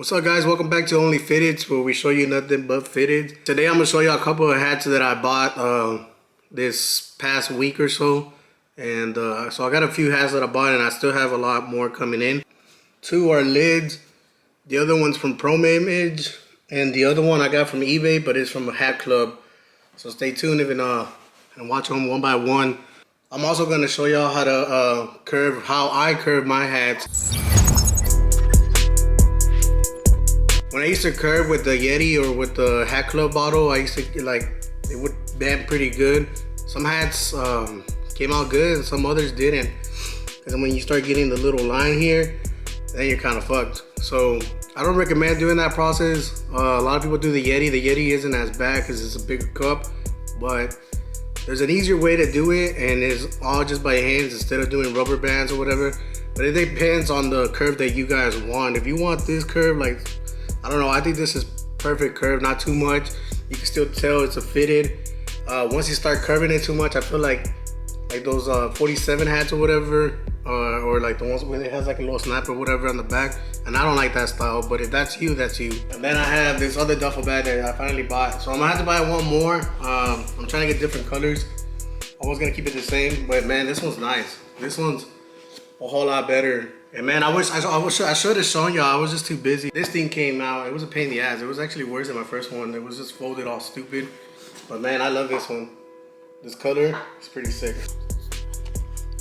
What's up, guys? Welcome back to OnlyFitteds, where we show you nothing but fitted. Today I'm gonna show you a couple of hats that I bought this past week or so. And so I got a few hats that I bought, and I still have a lot more coming in. Two are lids. The other one's from Promo Image, and the other one I got from eBay, but it's from a hat club. So stay tuned and watch them one by one. I'm also gonna show y'all how to how I curve my hats. When I used to curve with the Yeti or with the Hat Club bottle, I used to it would bend pretty good. Some hats came out good and some others didn't. And when you start getting the little line here, then you're kind of fucked. So I don't recommend doing that process. A lot of people do the Yeti. The Yeti isn't as bad because it's a bigger cup, but there's an easier way to do it, and it's all just by hands instead of doing rubber bands or whatever. But it depends on the curve that you guys want. If you want this curve, I don't know, I think this is perfect curve, not too much. You can still tell it's a fitted. Once you start curving it too much, I feel like those 47 hats or whatever, or like the ones where it has like a little snap or whatever on the back. And I don't like that style, but if that's you, that's you. And then I have this other duffel bag that I finally bought. So I'm gonna have to buy one more. I'm trying to get different colors. I was gonna keep it the same, but man, this one's nice. This one's a whole lot better. And man, I should have shown y'all. I was just too busy. This thing came out. It was a pain in the ass. It was actually worse than my first one. It was just folded all stupid. But man, I love this one. This color is pretty sick.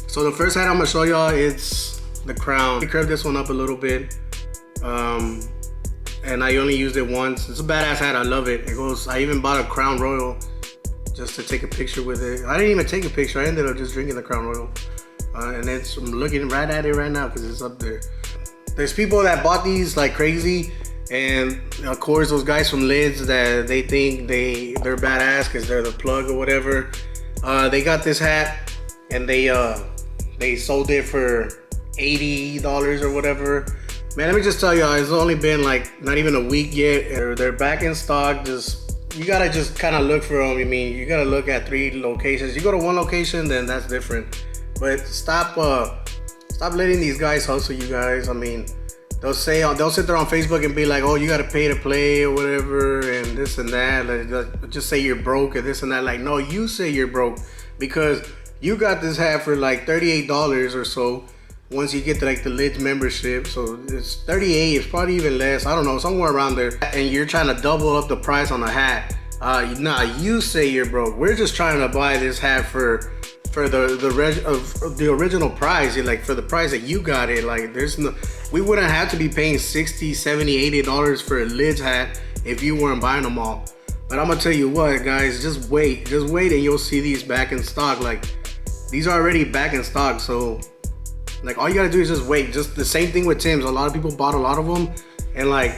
So the first hat I'm gonna show y'all, it's the crown. I curved this one up a little bit. And I only used it once. It's a badass hat. I love it. I even bought a Crown Royal just to take a picture with it. I didn't even take a picture. I ended up just drinking the Crown Royal. And I'm looking right at it right now because it's up there. There's people that bought these like crazy, and of course those guys from Lids that they think they're badass because they're the plug or whatever. They got this hat and they sold it for $80 or whatever. Man, let me just tell y'all, it's only been like not even a week yet. They're back in stock. You gotta just kind of look for them. I mean, you gotta look at 3 locations. You go to one location, then that's different. But stop letting these guys hustle you guys. I mean, they'll sit there on Facebook and be like, oh, you gotta pay to play or whatever, and this and that. Like, just say you're broke or this and that. Like, no, you say you're broke because you got this hat for like $38 or so. Once you get to like the Lids membership, so it's 38. It's probably even less. I don't know, somewhere around there. And you're trying to double up the price on the hat. Nah, you say you're broke. We're just trying to buy this hat for the original price, like for the price that you got it. Like we wouldn't have to be paying $60, $70, $80 for a Lids hat if you weren't buying them all. But I'm gonna tell you what, guys, just wait and you'll see these back in stock. Like, these are already back in stock, so like all you gotta do is just wait. Just the same thing with Tim's. A lot of people bought a lot of them, and like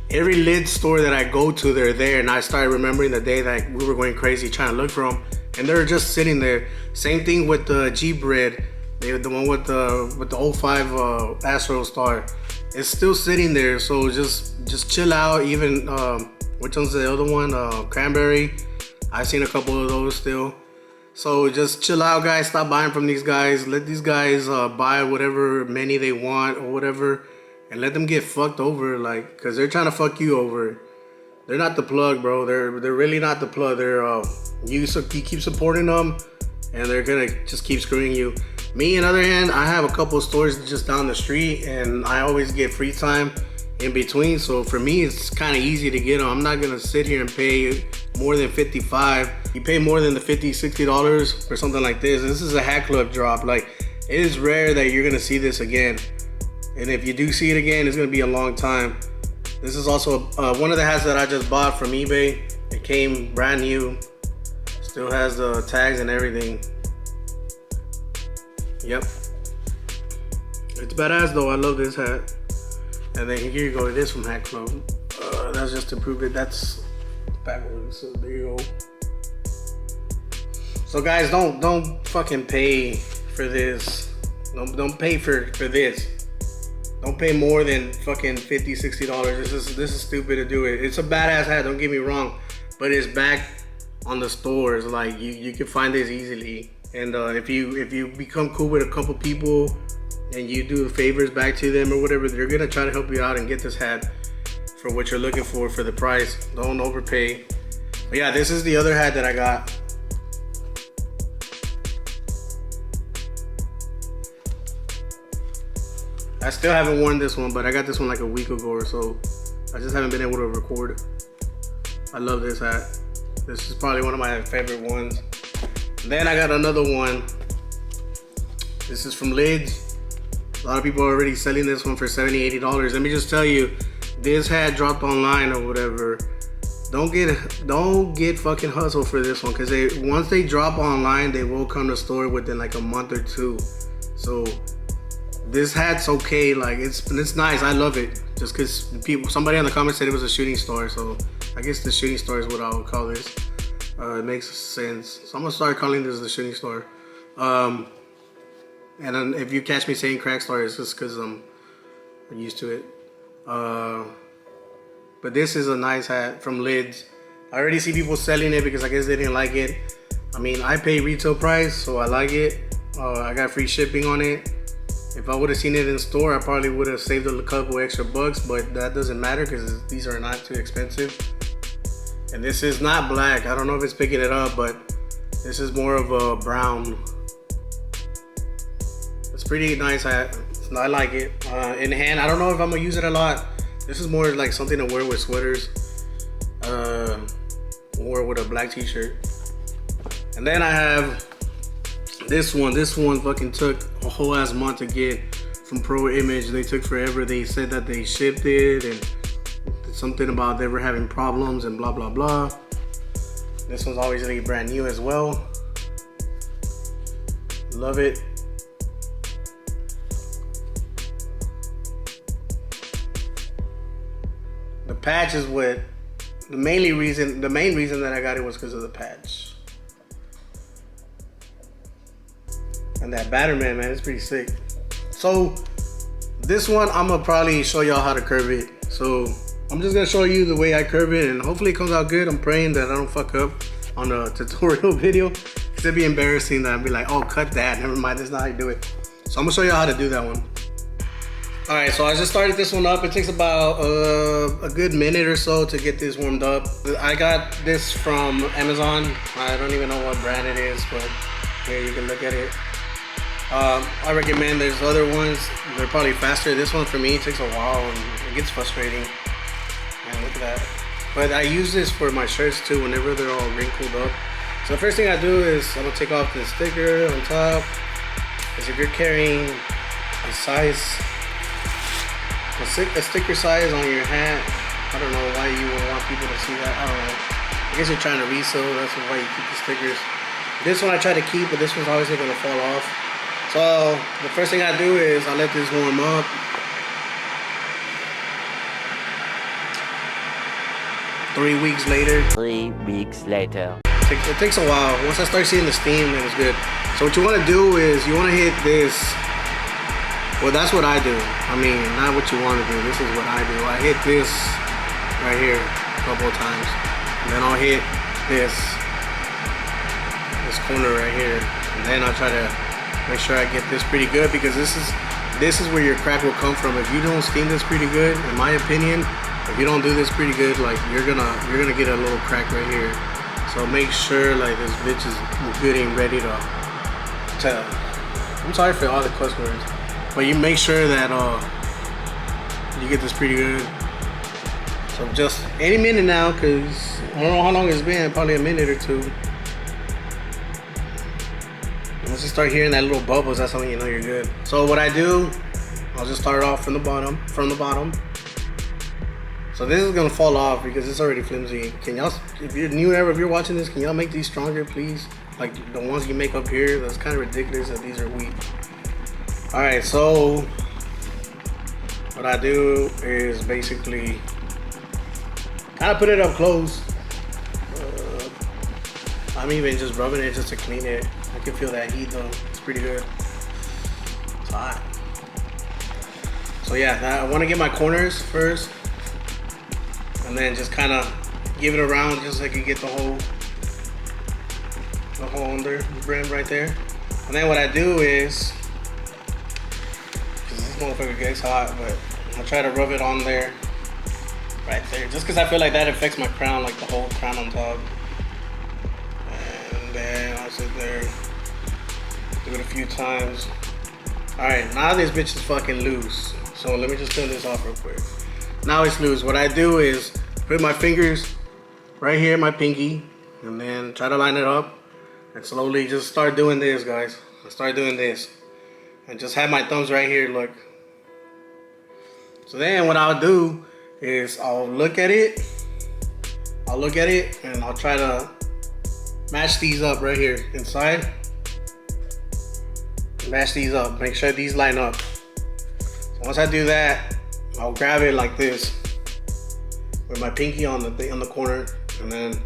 every Lids store that I go to, they're there. And I started remembering the day that we were going crazy trying to look for them, and they're just sitting there. Same thing with the G-Bread, the one with the 05 Astro Star. It's still sitting there, so just chill out. Even which one's the other one? Cranberry. I've seen a couple of those still. So just chill out, guys. Stop buying from these guys. Let these guys buy whatever many they want or whatever, and let them get fucked over, like, cause they're trying to fuck you over. They're not the plug, bro. They're really not the plug. You keep supporting them, and they're gonna just keep screwing you. Me, on the other hand, I have a couple of stores just down the street, and I always get free time in between. So for me, it's kind of easy to get them. I'm not gonna sit here and pay more than $55. You pay more than the $50, $60 for something like this. This is a Hat Club drop. Like, it is rare that you're gonna see this again. And if you do see it again, it's gonna be a long time. This is also one of the hats that I just bought from eBay. It came brand new. Still has the tags and everything. Yep. It's badass though. I love this hat. And then here you go. It is from Hat Club. That's just to prove it. That's backwards. So there you go. So guys, don't fucking pay for this. Don't pay for this. Don't pay more than fucking $50, $60. This is stupid to do it. It's a badass hat, don't get me wrong, but it's back on the stores. Like, you can find this easily. And if you become cool with a couple people and you do favors back to them or whatever, they're gonna try to help you out and get this hat. for what you're looking for the price. Don't overpay. But yeah, this is the other hat that I got. I still haven't worn this one, but I got this one like a week ago or so. I just haven't been able to record. I love this hat. This is probably one of my favorite ones. And then I got another one. This is from Lids. A lot of people are already selling this one for $70, $80. Let me just tell you, this hat dropped online or whatever. Don't get fucking hustled for this one, because once they drop online, they will come to store within like a month or two. So this hat's okay, like it's nice. I love it. Just because somebody in the comments said it was a shooting star, so I guess the shooting star is what I would call this. It makes sense. So I'm gonna start calling this the shooting star. And then if you catch me saying crack star, it's just because I'm used to it. But this is a nice hat from Lids. I already see people selling it because I guess they didn't like it. I mean, I pay retail price, so I like it. I got free shipping on it. If I would have seen it in store, I probably would have saved a couple extra bucks, but that doesn't matter because these are not too expensive. And this is not black. I don't know if it's picking it up, but this is more of a brown. It's pretty nice hat. I like it. In hand, I don't know if I'm gonna use it a lot. This is more like something to wear with sweaters, or with a black t-shirt. And then I have this one. This one fucking took a whole ass month to get from Pro Image. They took forever. They said that they shipped it and something about they were having problems and blah blah blah. This one's obviously brand new as well. Love it. The patch is what the main reason that I got it was because of the patch. And that Batterman, man, it's pretty sick. So this one, I'm gonna probably show y'all how to curve it. So I'm just gonna show you the way I curve it, and hopefully it comes out good. I'm praying that I don't fuck up on a tutorial video, because it'd be embarrassing that I'd be like, oh, cut that, never mind, that's not how you do it. So I'm gonna show you how to do that one. All right, so I just started this one up. It takes about a good minute or so to get this warmed up. I got this from Amazon. I don't even know what brand it is, but here you can look at it. I recommend there's other ones. They're probably faster. This one for me takes a while and it gets frustrating. Man, look at that. But I use this for my shirts too whenever they're all wrinkled up. So the first thing I do is I'm gonna take off the sticker on top. Because if you're carrying a sticker size on your hat, I don't know why you would want people to see that. I don't know. I guess you're trying to resell, that's why you keep the stickers. This one I try to keep, but this one's obviously gonna fall off. So the first thing I do is I let this warm up. 3 weeks later. 3 weeks later. It takes a while. Once I start seeing the steam, then it's good. So what you want to do is you want to hit this. Well, that's what I do. I mean, not what you want to do. This is what I do. I hit this right here a couple of times. And then I'll hit this corner right here. And then I'll try to make sure I get this pretty good, because this is where your crack will come from. If you don't steam this pretty good, in my opinion, if you don't do this pretty good, like you're gonna get a little crack right here. So make sure like this bitch is good and ready to I'm sorry for all the cuss words, but you make sure that you get this pretty good. So just any minute now, cause I don't know how long it's been, probably a minute or two. Once you start hearing that little bubbles, that's when you know you're good. So what I do, I'll just start off from the bottom. So this is gonna fall off because it's already flimsy. Can y'all, if you're watching this, can y'all make these stronger, please? Like the ones you make up here, that's kind of ridiculous that these are weak. All right, so what I do is basically kind of put it up close. I'm even just rubbing it just to clean it. I can feel that heat though, it's pretty good. It's hot. So yeah, I want to get my corners first, and then just kind of give it around just so I can get the hole under the brim right there. And then what I do is, because this motherfucker gets hot, but I try to rub it on there right there, just because I feel like that affects my crown, like the whole crown on top. And then I'll sit there, do it a few times. Alright, now this bitch is fucking loose. So let me just turn this off real quick. Now it's loose. What I do is put my fingers right here, my pinky, and then try to line it up. And slowly just start doing this, guys. I start doing this. And just have my thumbs right here, look. So then what I'll do is I'll look at it. And I'll try to match these up right here inside. Match these up, make sure these line up. So once I do that, I'll grab it like this with my pinky on the corner, and then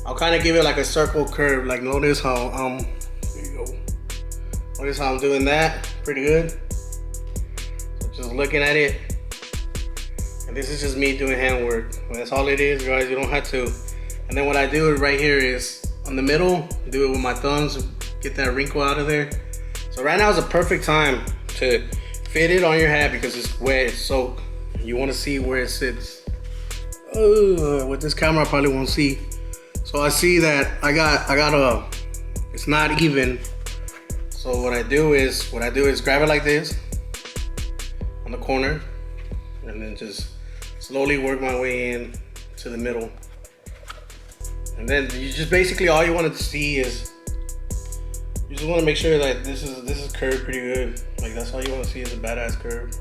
I'll kind of give it like a circle curve. Like notice how there you go. Notice how I'm doing that, pretty good. So just looking at it, and this is just me doing handwork. That's all it is, guys. You don't have to. And then what I do right here is on the middle, do it with my thumbs, get that wrinkle out of there. So right now is a perfect time to fit it on your hat because it's wet, it's soaked. You want to see where it sits. With this camera I probably won't see. So I see that I got it's not even. So what I do is grab it like this on the corner, and then just slowly work my way in to the middle. And then you just basically all you want to see is, you just want to make sure that this is curved pretty good. Like that's all you want to see is a badass curve.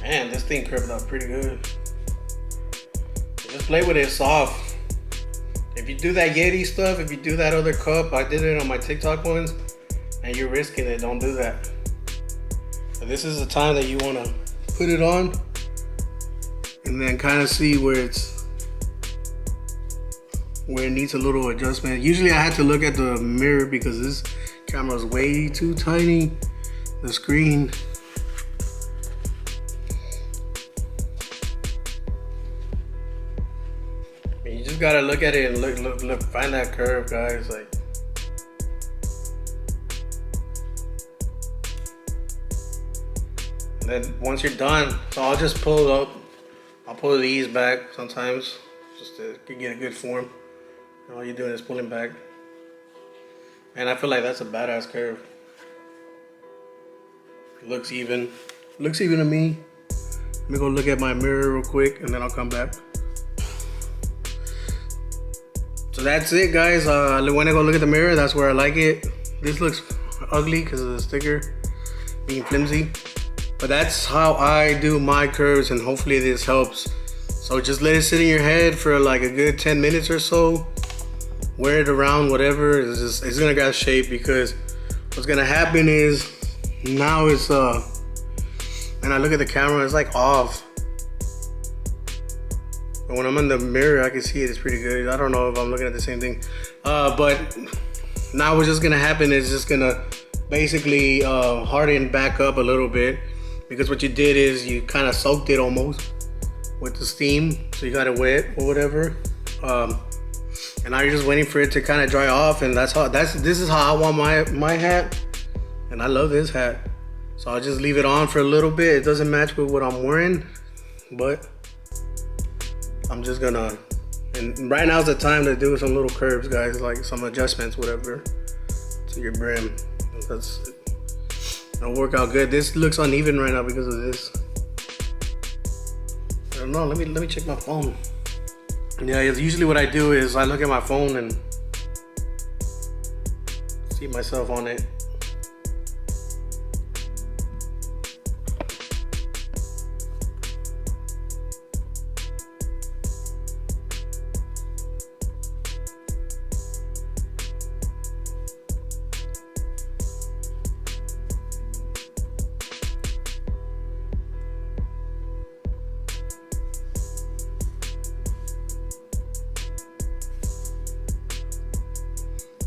Man, this thing curved out pretty good. Just play with it soft. If you do that Yeti stuff, if you do that other cup, I did it on my TikTok ones, and you're risking it, don't do that. But this is the time that you want to put it on and then kind of see where it needs a little adjustment. Usually I have to look at the mirror because this camera is way too tiny. The screen. You just gotta look at it and look, find that curve, guys. Like, and then once you're done, so I'll just pull it up. I'll pull these back sometimes just to get a good form. And all you're doing is pulling back. And I feel like that's a badass curve. Looks even. Looks even to me. Let me go look at my mirror real quick and then I'll come back. So that's it, guys. When I go look at the mirror, that's where I like it. This looks ugly because of the sticker being flimsy. But that's how I do my curves, and hopefully this helps. So just let it sit in your head for like a good 10 minutes or so. Wear it around, whatever. It's gonna get shape, because what's gonna happen is now it's when I look at the camera, it's like off. But when I'm in the mirror, I can see it. It's pretty good. I don't know if I'm looking at the same thing. But now what's just gonna happen is just gonna basically harden back up a little bit, because what you did is you kind of soaked it almost with the steam, so you got it wet or whatever. And now you're just waiting for it to kind of dry off, and this is how I want my hat. And I love this hat, so I'll just leave it on for a little bit. It doesn't match with what I'm wearing, but I'm just gonna, and right now is the time to do some little curves, guys, like some adjustments, whatever, to your brim. It'll work out good. This looks uneven right now because of this. I don't know. Let me check my phone. Yeah, usually what I do is I look at my phone and see myself on it.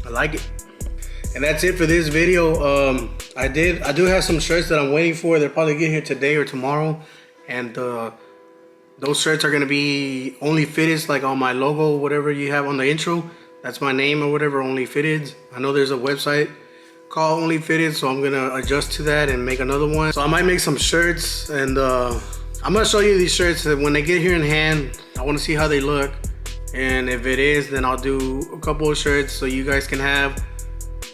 I like it. And that's it for this video. I do have some shirts that I'm waiting for. They'll probably get here today or tomorrow. And those shirts are gonna be OnlyFitteds, like on my logo, whatever you have on the intro. That's my name or whatever, OnlyFitteds. I know there's a website called OnlyFitteds, so I'm gonna adjust to that and make another one. So I might make some shirts and I'm gonna show you these shirts that when they get here in hand, I want to see how they look, and if it is, then I'll do a couple of shirts so you guys can have.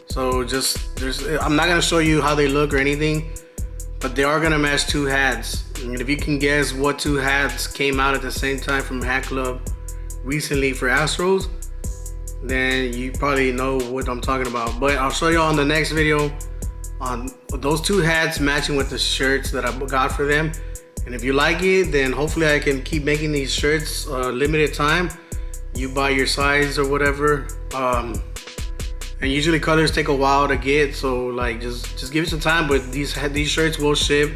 So I'm not gonna show you how they look or anything, but they are gonna match 2 hats. And if you can guess what 2 hats came out at the same time from Hat Club recently for Astros, then you probably know what I'm talking about. But I'll show y'all in the next video on those 2 hats matching with the shirts that I got for them. And if you like it, then hopefully I can keep making these shirts limited time. You buy your size or whatever. And usually colors take a while to get, so like just give it some time. But these shirts will ship.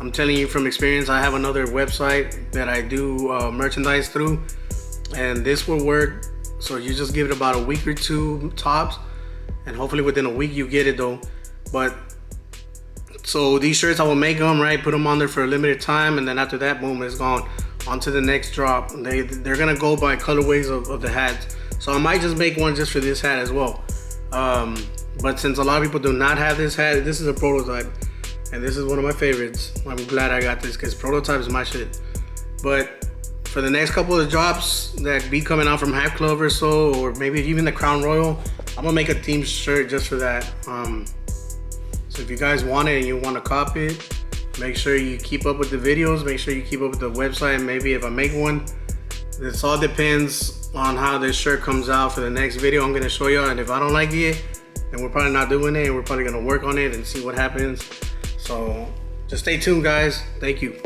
I'm telling you from experience. I have another website that I do merchandise through, and this will work. So you just give it about a week or 2 tops, and hopefully within a week you get it though. But so these shirts, I will make them, right, put them on there for a limited time, and then after that, boom, it's gone. On to the next drop. They're gonna go by colorways of the hats. So I might just make one just for this hat as well. But since a lot of people do not have this hat, this is a prototype, and this is one of my favorites. I'm glad I got this because prototype is my shit. But for the next couple of drops that be coming out from Hat Club or so, or maybe even the Crown Royal, I'm gonna make a theme shirt just for that. So if you guys want it and you want to copy it, make sure you keep up with the videos, make sure you keep up with the website, and maybe if I make one, this all depends on how this shirt comes out for the next video I'm gonna show y'all. And if I don't like it, then we're probably not doing it, and we're probably gonna work on it and see what happens. So just stay tuned, guys. Thank you.